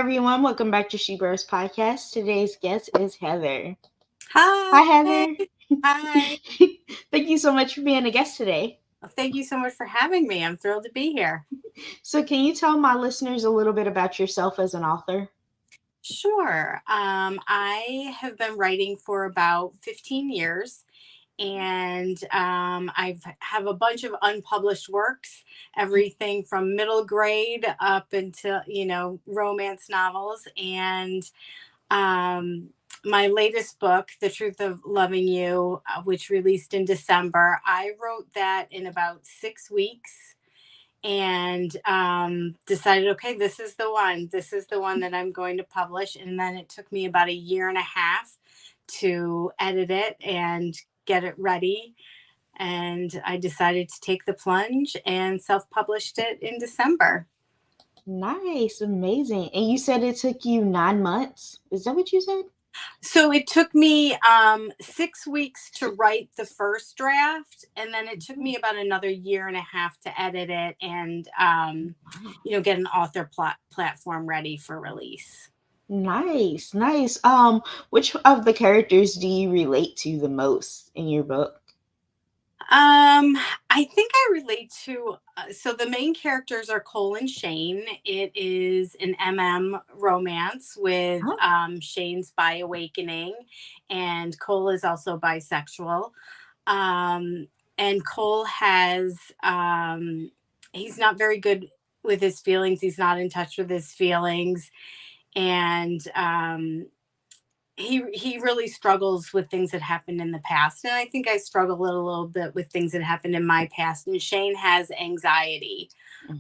everyone. Welcome back to She Bros Podcast. Today's guest is Heather. Hi. Hi, Heather. Hi. Thank you so much for being a guest today. Well, thank you so much for having me. I'm thrilled to be here. So, can you tell my listeners a little bit about yourself as an author? Sure. I have been writing for about 15 years, and I have a bunch of unpublished works, everything from middle grade up until, romance novels. And um, my latest book, The Truth of Loving You, which released in December, I wrote that in about 6 weeks and decided, okay, this is the one. This is the one that I'm going to publish. And then it took me about a year and a half to edit it and get it ready. And I decided to take the plunge and self-published it in December. Nice, amazing. And you said it took you 9 months. Is that what you said? So it took me 6 weeks to write the first draft, and then it took me about another year and a half to edit it and get an author platform ready for release. Nice, nice. Which of the characters do you relate to the most in your book? I think I relate to so the main characters are Cole and Shane. It is an romance with Huh? Shane's bi awakening, and Cole is also bisexual. And Cole has he's not very good with his feelings. He's not in touch with his feelings, and he really struggles with things that happened in the past, and I think I struggle a little bit with things that happened in my past. And Shane has anxiety,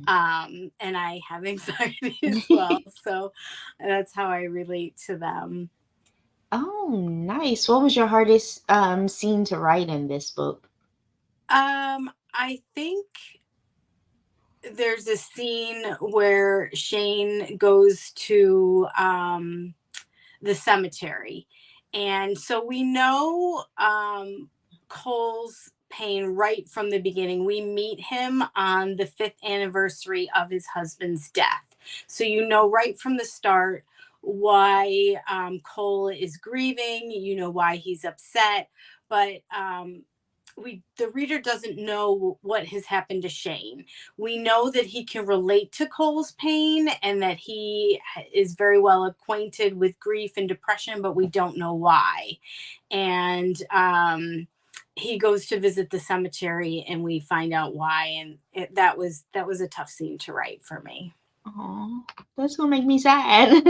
and I have anxiety as well, so that's how I relate to them. Oh, nice. What was your hardest scene to write in this book? I think there's a scene where Shane goes to the cemetery. And so we know Cole's pain right from the beginning. We meet him on the 5th anniversary of his husband's death. So you know right from the start why Cole is grieving, you know why he's upset, but the reader doesn't know what has happened to Shane. We know that he can relate to Cole's pain and that he is very well acquainted with grief and depression, but we don't know why. And he goes to visit the cemetery, and we find out why. And that was a tough scene to write for me. Oh, that's gonna make me sad.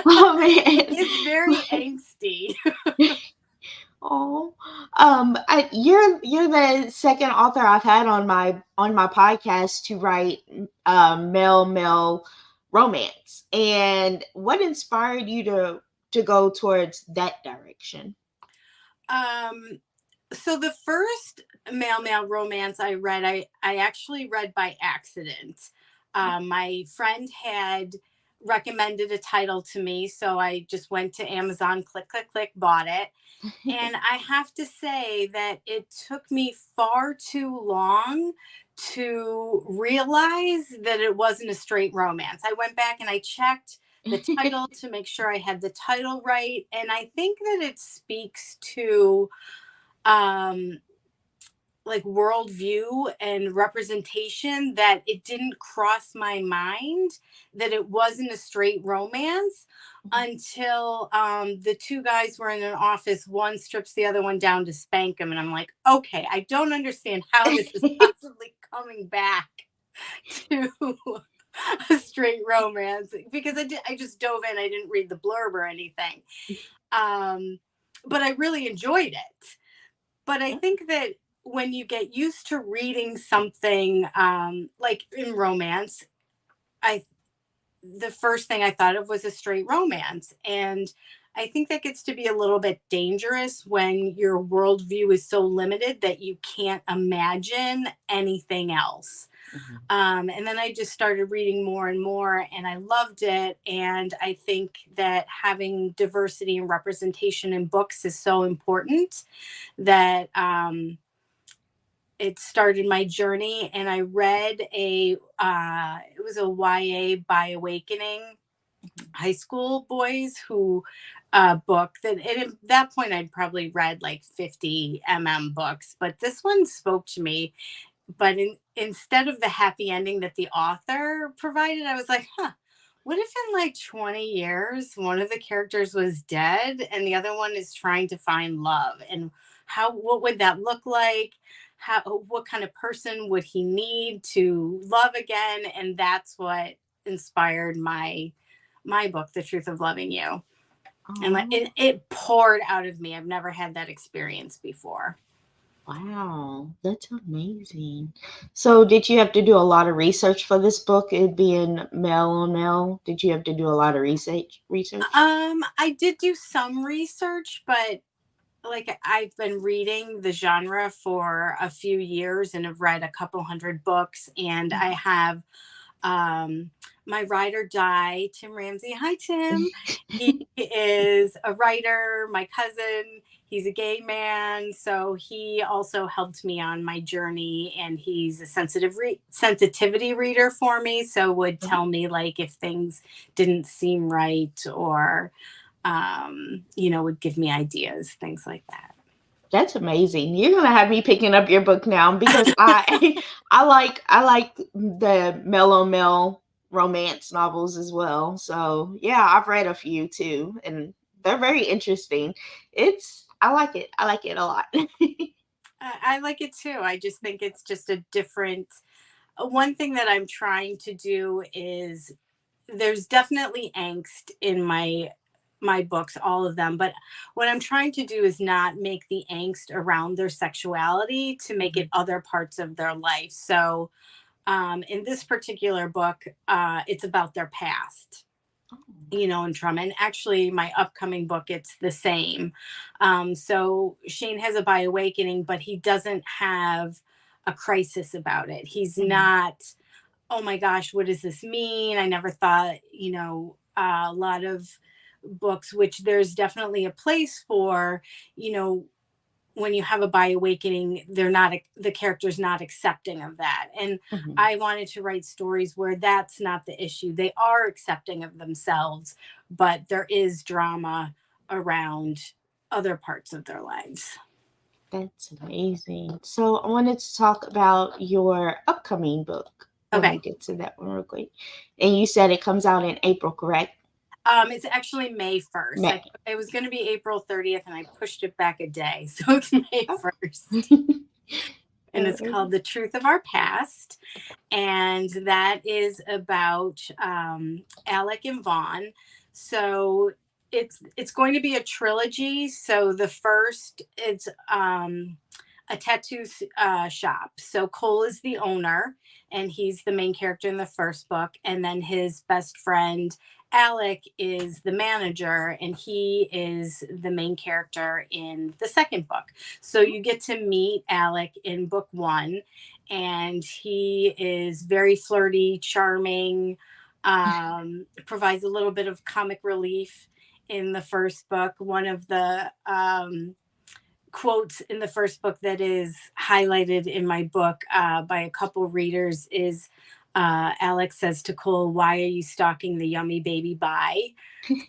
Oh It man. is very angsty. Oh, you're the second author I've had on my podcast to write male romance. And what inspired you to go towards that direction? Um, so the first male romance I read, I actually read by accident. My friend had recommended a title to me, so I just went to Amazon, click, click, click, bought it. And I have to say that it took me far too long to realize that it wasn't a straight romance. I went back and I checked the title to make sure I had the title right. And I think that it speaks to um like worldview and representation, that it didn't cross my mind that it wasn't a straight romance until the two guys were in an office. One strips the other one down to spank him, and I'm like, okay, I don't understand how this is possibly coming back to a straight romance, because I just dove in. I didn't read the blurb or anything, um but I really enjoyed it. But I think that when you get used to reading something like in romance, I the first thing I thought of was a straight romance. And I think that gets to be a little bit dangerous when your worldview is so limited that you can't imagine anything else. Mhm. And then I just started reading more and more, and I loved it. And I think that having diversity and representation in books is so important that it started my journey. And I read it was a YA by Awakening. high school boys who book that at that point I'd probably read like 50 books, but this one spoke to me. But instead of the happy ending that the author provided, I was like, huh, what if in like 20 years one of the characters was dead and the other one is trying to find love? And what would that look like? What kind of person would he need to love again? And that's what inspired my book, The Truth of Loving You. And like Oh, it poured out of me. I've never had that experience before. wow, that's amazing. So, did you have to do a lot of research for this book? It being male on male, did you have to do a lot of research? Research? I did do some research, but like I've been reading the genre for a few years and have read a couple hundred books, and I have my ride or die, Tim Ramsey. Hi, Tim. He is a writer, my cousin. He's a gay man, so he also helped me on my journey, and he's a sensitivity reader for me, so would tell me like if things didn't seem right, or would give me ideas, things like That's amazing. You're gonna have me picking up your book now because I I like the mellow male romance novels as well. So yeah, I've read a few too, and they're very interesting. It's I like it. I like it a lot. I like it too. I just think it's just a different. One thing that I'm trying to do is there's definitely angst in my books, all of them, but what I'm trying to do is not make the angst around their sexuality to make it other parts of their life. So in this particular book, it's about their past, and trauma. And actually, my upcoming book, it's the same. So Shane has a bi awakening, but he doesn't have a crisis about it. He's not, oh my gosh, what does this mean? I never thought, a lot of books, which there's definitely a place for, you know, when you have a bi awakening, the character's not accepting of that. And Mhm. I wanted to write stories where that's not the issue. They are accepting of themselves, but there is drama around other parts of their lives. That's amazing. So I wanted to talk about your upcoming book. I want to Okay. get to that one real quick. And you said it comes out in April, correct? It's actually May 1st. May. It was going to be April 30th, and I pushed it back a day. So it's May Oh. 1st. And it's called The Truth of Our Past. And that is about Alec and Vaughn. So it's going to be a trilogy. So the first, it's a tattoo shop. So Cole is the owner, and he's the main character in the first book. And then his best friend Alec is the manager, and he is the main character in the second book. So you get to meet Alec in book one, and he is very flirty, charming, provides a little bit of comic relief in the first book. One of the quotes in the first book that is highlighted in my book by a couple readers is Alex says to Cole, "Why are you stalking the yummy baby bye?"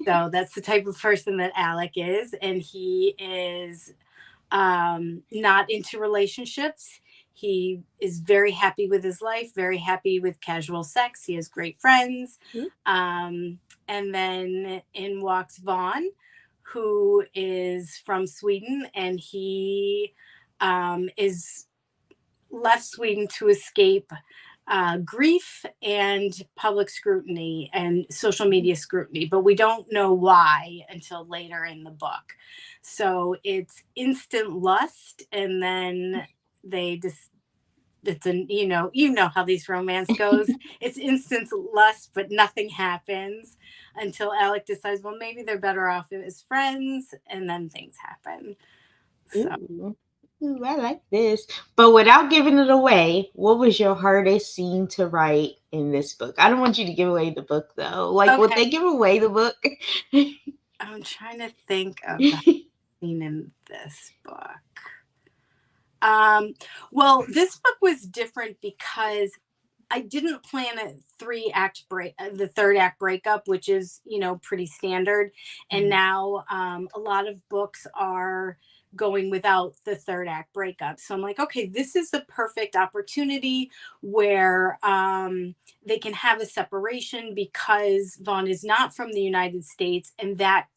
So that's the type of person that Alec is. And he is not into relationships. He is very happy with his life, very happy with casual sex. He has great friends. And then in walks Vaughn, who is from Sweden, and he is left Sweden to escape grief and public scrutiny and social media scrutiny, but we don't know why until later in the book. So it's instant lust, and then they just it's a you know how these romance goes. It's instant lust, but nothing happens until Alec decides, well, maybe they're better off as friends, and then things happen. So Ooh. Ooh, I like this. But without giving it away, what was your hardest scene to write in this book? I don't want you to give away the book though. Like, would okay, they give away the book? I'm trying to think of the scene in this book. Um, well, this book was different because I didn't plan a the third act breakup, which is, pretty standard. And Mhm. now a lot of books are going without the third act breakup. So I'm like, okay, this is the perfect opportunity where they can have a separation because Vaughn is not from the United States, and that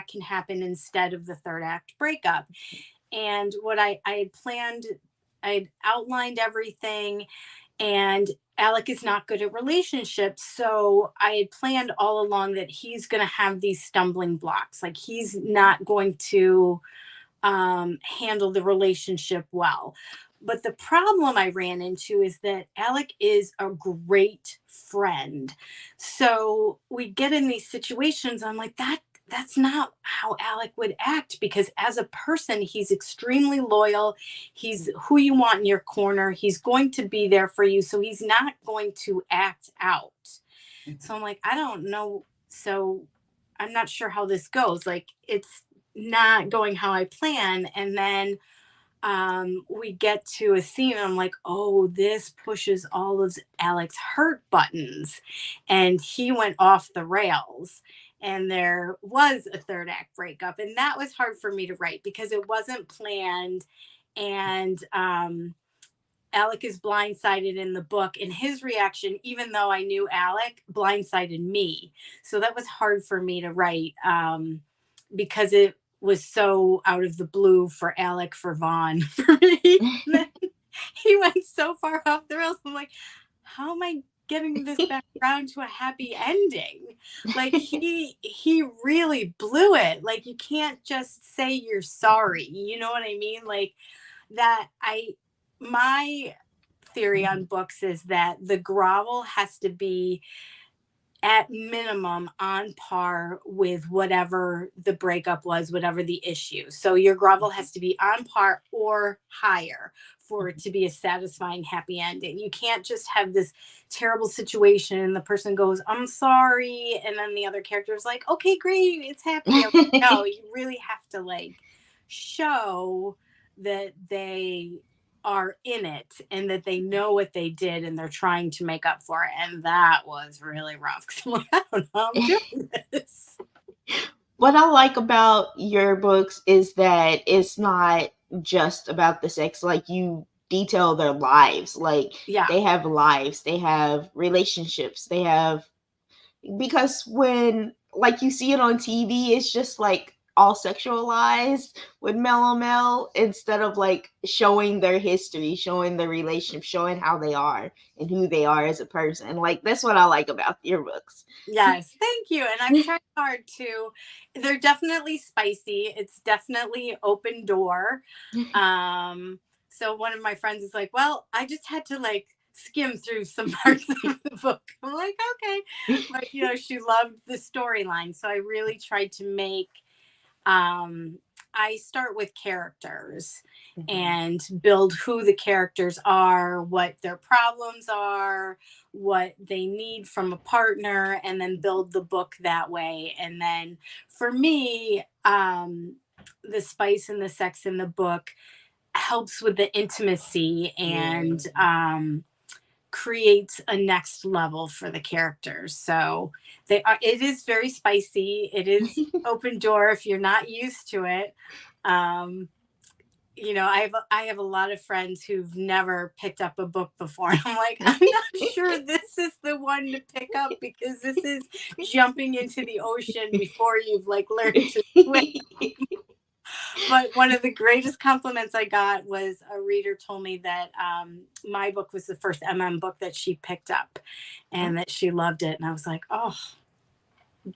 can happen instead of the third act breakup. And what I had planned, I'd outlined everything, and Alec is not good at relationships. So I had planned all along that he's going to have these stumbling blocks. Like he's not going to handle the relationship well. But the problem I ran into is that Alec is a great friend. So we get in these situations. I'm like, that's not how Alec would act, because as a person, he's extremely loyal. He's who you want in your corner. He's going to be there for you. So he's not going to act out. So I'm like, I don't know. So I'm not sure how this goes. Like, it's not going how I plan. And then we get to a scene, and I'm like, oh, this pushes all of Alec's hurt buttons. And he went off the rails. And there was a third act breakup. And that was hard for me to write because it wasn't planned. And Alec is blindsided in the book, and his reaction, even though I knew Alec, blindsided me. So that was hard for me to write because it was so out of the blue for Alec, for Vaughn, for me. And then he went so far off the rails. I'm like, how am I getting this back around to a happy ending? Like he really blew it. Like, you can't just say you're sorry. You know what I mean? Like, that my theory on books is that the grovel has to be at minimum on par with whatever the breakup was, whatever the issue. So your grovel has to be on par or higher for it to be a satisfying happy ending. You can't just have this terrible situation and the person goes, I'm sorry, and then the other character is like, okay, great, it's happy. Like, no, you really have to like show that they are in it and that they know what they did and they're trying to make up for it. And that was really rough because I'm like, I don't know, I'm doing this. What I like about your books is that it's not just about the sex. Like, you detail their lives. Like, Yeah. they have lives, they have relationships, they have, because when, like, you see it on TV, it's just like all sexualized with Mellow Mel, instead of like showing their history, showing their relationship, showing how they are and who they are as a person. Like, that's what I like about your books. Yes, thank you. And I've tried hard to. They're definitely spicy. It's definitely open door. So one of my friends is like, well, I just had to like skim through some parts of the book. I'm like, okay. But she loved the storyline. So I really tried to make I start with characters and build who the characters are, what their problems are, what they need from a partner, and then build the book that way. And then for me, the spice and the sex in the book helps with the intimacy and creates a next level for the characters. So it is very spicy. It is open door if you're not used to it. I have a lot of friends who've never picked up a book before. And I'm like, I'm not sure this is the one to pick up because this is jumping into the ocean before you've like learned to swim. But one of the greatest compliments I got was a reader told me that my book was the first book that she picked up and that she loved it. And I was like, oh,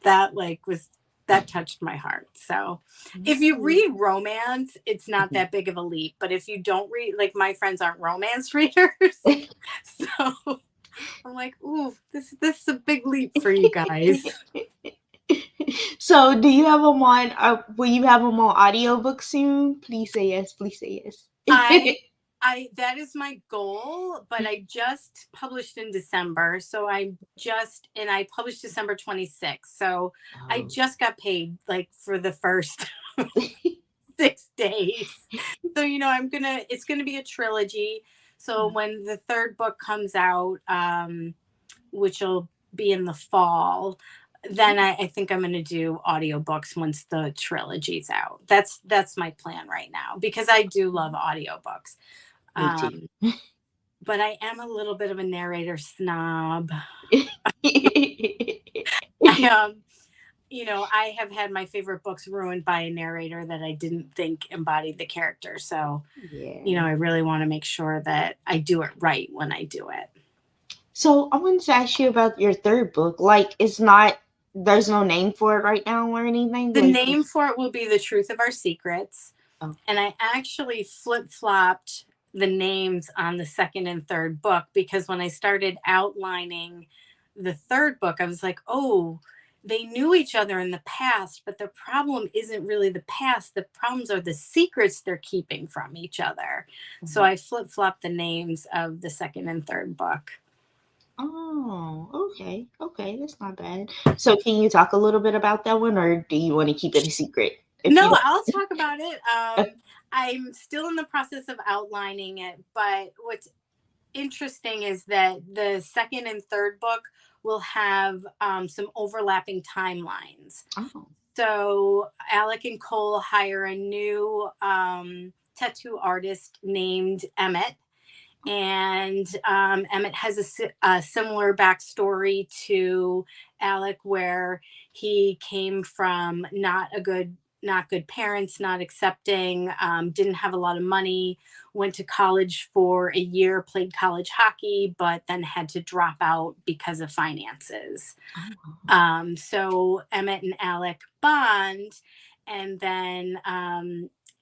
that touched my heart. So if you read romance, it's not that big of a leap. But if you don't read, like, my friends aren't romance readers. So I'm like, ooh, this is a big leap for you guys. So, do you have them on? Will you have them on audiobook soon? Please say yes. Please say yes. That is my goal, but I just published in December. So I published December 26th. So I just got paid like for the first 6 days. So, it's going to be a trilogy. So when the third book comes out, which will be in the fall, then I think I'm going to do audiobooks once the trilogy's out. That's my plan right now, because I do love audiobooks. Me too. But I am a little bit of a narrator snob. I have had my favorite books ruined by a narrator that I didn't think embodied the character. So, Yeah. I really want to make sure that I do it right when I do it. So I wanted to ask you about your third book. Like, there's no name for it right now or anything? The Like, name for it will be The Truth of Our Secrets. oh, And I actually flip-flopped the names on the second and third book, because when I started outlining the third book, I was like, oh, they knew each other in the past, but the problem isn't really the past. The problems are the secrets they're keeping from each other. So I flip-flopped the names of the second and third book. oh, okay. Okay, that's not bad. So can you talk a little bit about that one, or do you want to keep it a secret? If you No, don't. I'll talk about it. I'm still in the process of outlining it, but what's interesting is that the second and third book will have some overlapping timelines. Oh. So Alec and Cole hire a new tattoo artist named Emmett. And Emmett has a similar backstory to Alec, where he came from not good parents, not accepting, didn't have a lot of money, went to college for a year, played college hockey, but then had to drop out because of finances. So Emmett and Alec bond, and then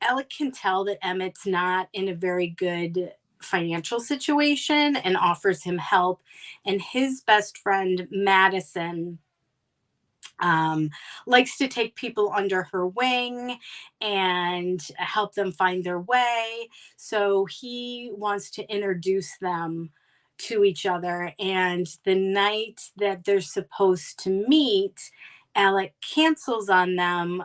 Alec can tell that Emmett's not in a very good financial situation and offers him help. And his best friend, Madison, likes to take people under her wing and help them find their way. So he wants to introduce them to each other. And the night that they're supposed to meet, Alec cancels on them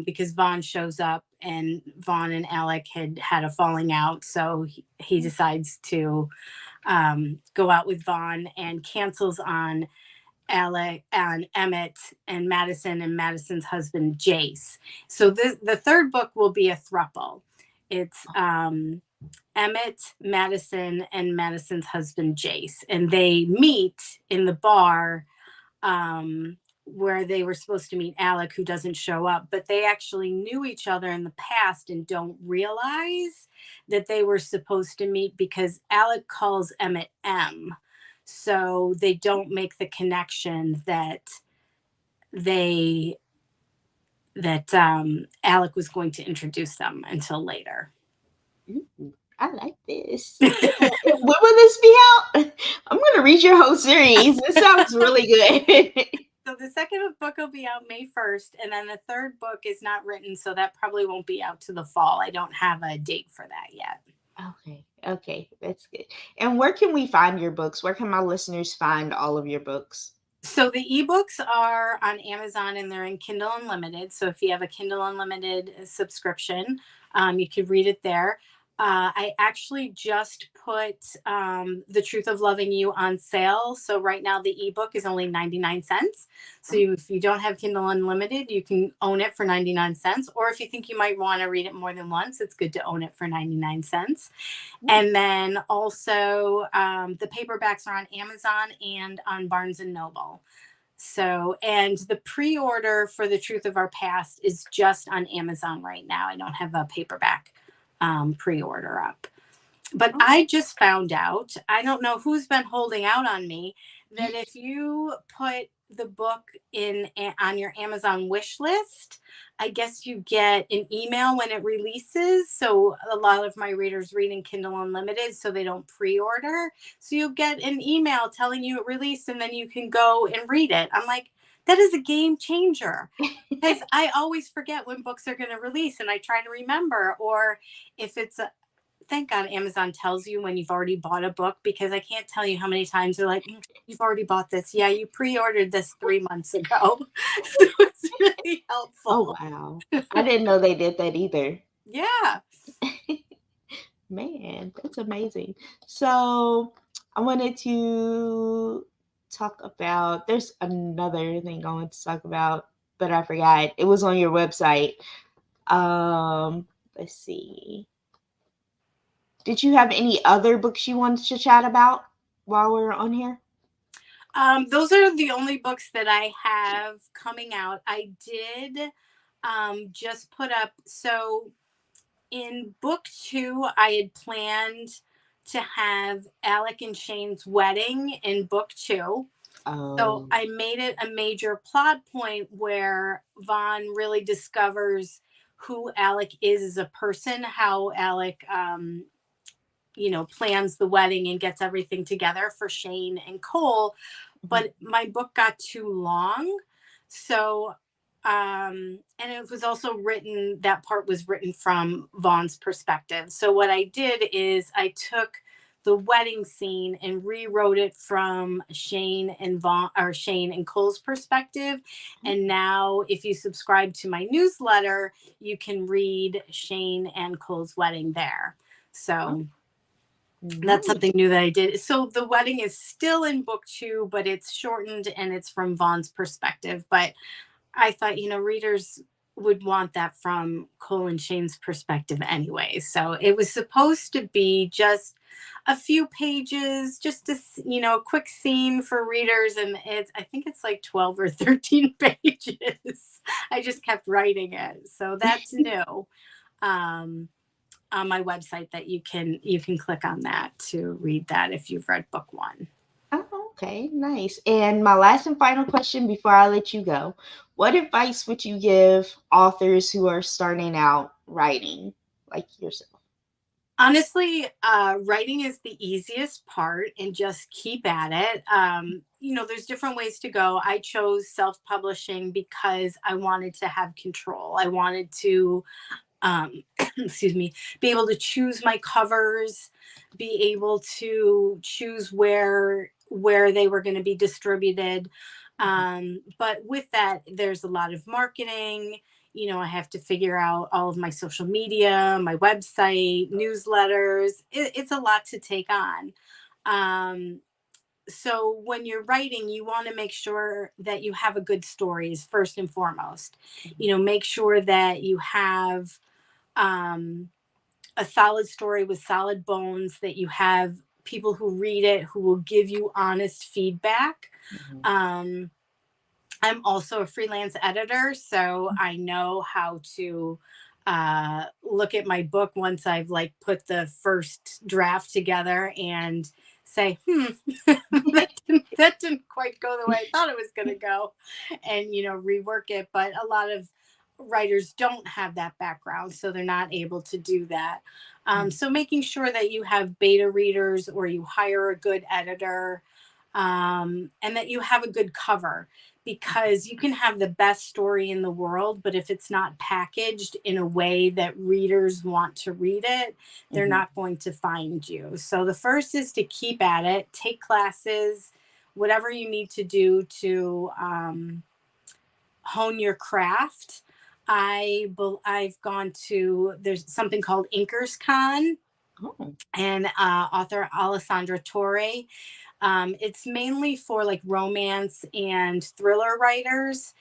because Vaughn shows up, and Vaughn and Alec had a falling out. So he decides to go out with Vaughn and cancels on Alec and Emmett and Madison's husband Jace. So the third book will be a throuple. It's Emmett, Madison, and Madison's husband Jace, and they meet in the bar where they were supposed to meet Alec, who doesn't show up, but they actually knew each other in the past and don't realize that they were supposed to meet, because Alec calls Emmett M. So they don't make the connection that Alec was going to introduce them until later. Ooh, I like this. When will this be out? I'm gonna read your whole series. It sounds really good. So the second book will be out May 1st, and then the third book is not written, so that probably won't be out to the fall. I don't have a date for that yet. Okay, that's good. And where can we find your books? Where can my listeners find all of your books? So the ebooks are on Amazon, and they're in Kindle Unlimited. So if you have a Kindle Unlimited subscription, you could read it there. I actually just put The Truth of Loving You on sale. So right now the ebook is only 99 cents. So if you don't have Kindle Unlimited, you can own it for 99 cents. Or if you think you might want to read it more than once, it's good to own it for 99 cents. And then also the paperbacks are on Amazon and on Barnes and Noble. So, and the pre-order for The Truth of Our Past is just on Amazon right now. I don't have a paperback pre-order up. But I just found out, I don't know who's been holding out on me, that if you put the book on your Amazon wish list, I guess you get an email when it releases. So a lot of my readers read in Kindle Unlimited, so they don't pre-order. So you'll get an email telling you it released, and then you can go and read it. I'm like, that is a game changer, because I always forget when books are going to release, and I try to remember. Or if it's thank God Amazon tells you when you've already bought a book, because I can't tell you how many times they're like, you've already bought this. Yeah, you pre-ordered this 3 months ago. So it's really helpful. Oh, wow. I didn't know they did that either. Yeah. Man, that's amazing. So I wanted to talk about, there's another thing I wanted to talk about, but I forgot. It was on your website. Let's see. Did you have any other books you wanted to chat about while we're on here? Those are the only books that I have coming out. I did just put up, so in book 2, I had planned to have Alec and Shane's wedding in book 2. So Oh. I made it a major plot point where Vaughn really discovers who Alec is as a person, how Alec, plans the wedding and gets everything together for Shane and Cole. But my book got too long. So, and it was also written, that part was written from Vaughn's perspective. So what I did is I took the wedding scene and rewrote it from Shane and Cole's perspective. And now if you subscribe to my newsletter, you can read Shane and Cole's wedding there. So that's Nice. something new that I did. So the wedding is still in book 2, but it's shortened and it's from Vaughn's perspective. But I thought, readers would want that from Cole and Shane's perspective anyway. So it was supposed to be just a few pages, just a quick scene for readers. And I think it's like 12 or 13 pages. I just kept writing it. So that's new. On my website that you can click on that to read that if you've read book 1. Oh, okay, nice. And my last and final question before I let you go: what advice would you give authors who are starting out writing, like yourself? Honestly, writing is the easiest part, and just keep at it. There's different ways to go. I chose self-publishing because I wanted to have control. I wanted to excuse me, be able to choose my covers, be able to choose where they were going to be distributed. But with that, there's a lot of marketing. I have to figure out all of my social media, my website, newsletters. It's a lot to take on. So when you're writing, you want to make sure that you have a good stories first and foremost. Make sure that you have a solid story with solid bones, that you have people who read it who will give you honest feedback. Mhm. I'm also a freelance editor, so I know how to look at my book once I've put the first draft together and say, that didn't quite go the way I thought it was going to go, and rework it. But a lot of writers don't have that background, so they're not able to do that. So making sure that you have beta readers or you hire a good editor, and that you have a good cover, because you can have the best story in the world, but if it's not packaged in a way that readers want to read it, they're Mhm. not going to find you. So the first is to keep at it, take classes, whatever you need to do to hone your craft. I've gone to, there's something called Inkers Con, Oh. and author Alessandra Torre. It's mainly for romance and thriller writers.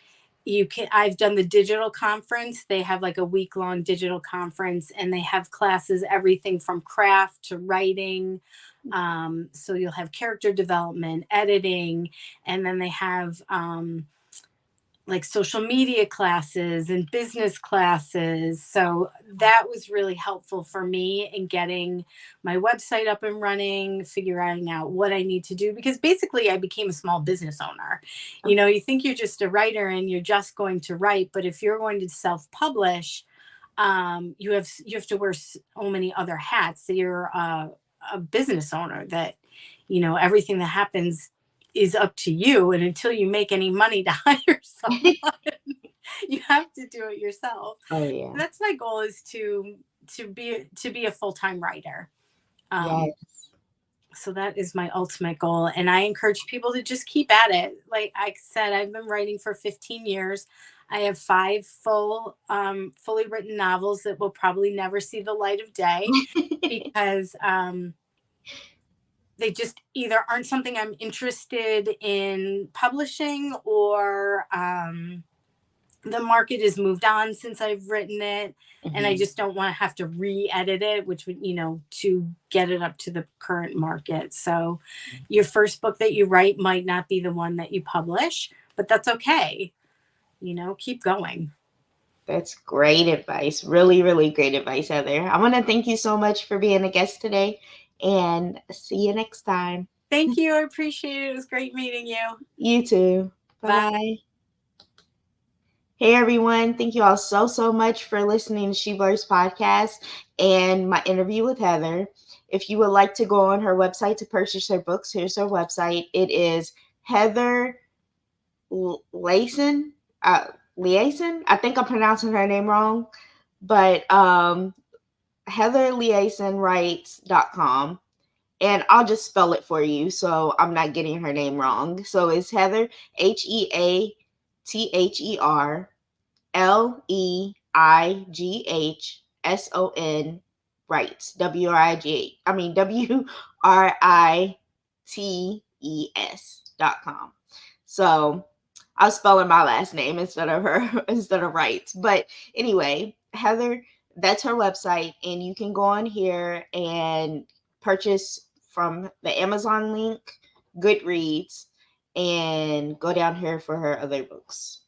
I've done the digital conference. They have a week long digital conference, and they have classes, everything from craft to writing. So you'll have character development, editing, and then they have social media classes and business classes. So that was really helpful for me in getting my website up and running, figuring out what I need to do, because basically I became a small business owner. You think you're just a writer and you're just going to write, but if you're going to self-publish, you have to wear so many other hats. So you're a business owner, that everything that happens is up to you, and until you make any money to hire someone, you have to do it yourself. Oh yeah. That's my goal, is to be a full-time writer. um, Yes. so that is my ultimate goal, and I encourage people to just keep at it. Like I said, I've been writing for 15 years. I have 5 fully written novels that will probably never see the light of day because they just either aren't something I'm interested in publishing, or the market has moved on since I've written it, and I just don't want to have to re-edit it, which would, to get it up to the current market. So your first book that you write might not be the one that you publish, but that's okay. Keep going. That's great advice. Really, really great advice, Heather. I want to thank you so much for being a guest today, and see you next time. Thank you. I appreciate it. It was great meeting you. You too. Bye-bye. Hey everyone, thank you all so much for listening to She Blurs podcast and my interview with Heather. If you would like to go on her website to purchase her books, here's her website. It is Heather Leighson. Leighson. I think I'm pronouncing her name wrong, but heatherleasonwrites.com. And I'll just spell it for you so I'm not getting her name wrong. So it's Heather, HeaTher Leightson writes, WRITES.com. So I was spelling my last name instead of Wrights. But anyway, Heather, that's her website, and you can go on here and purchase from the Amazon link, Goodreads, and go down here for her other books.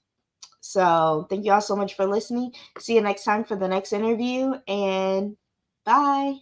So thank you all so much for listening. See you next time for the next interview, and bye.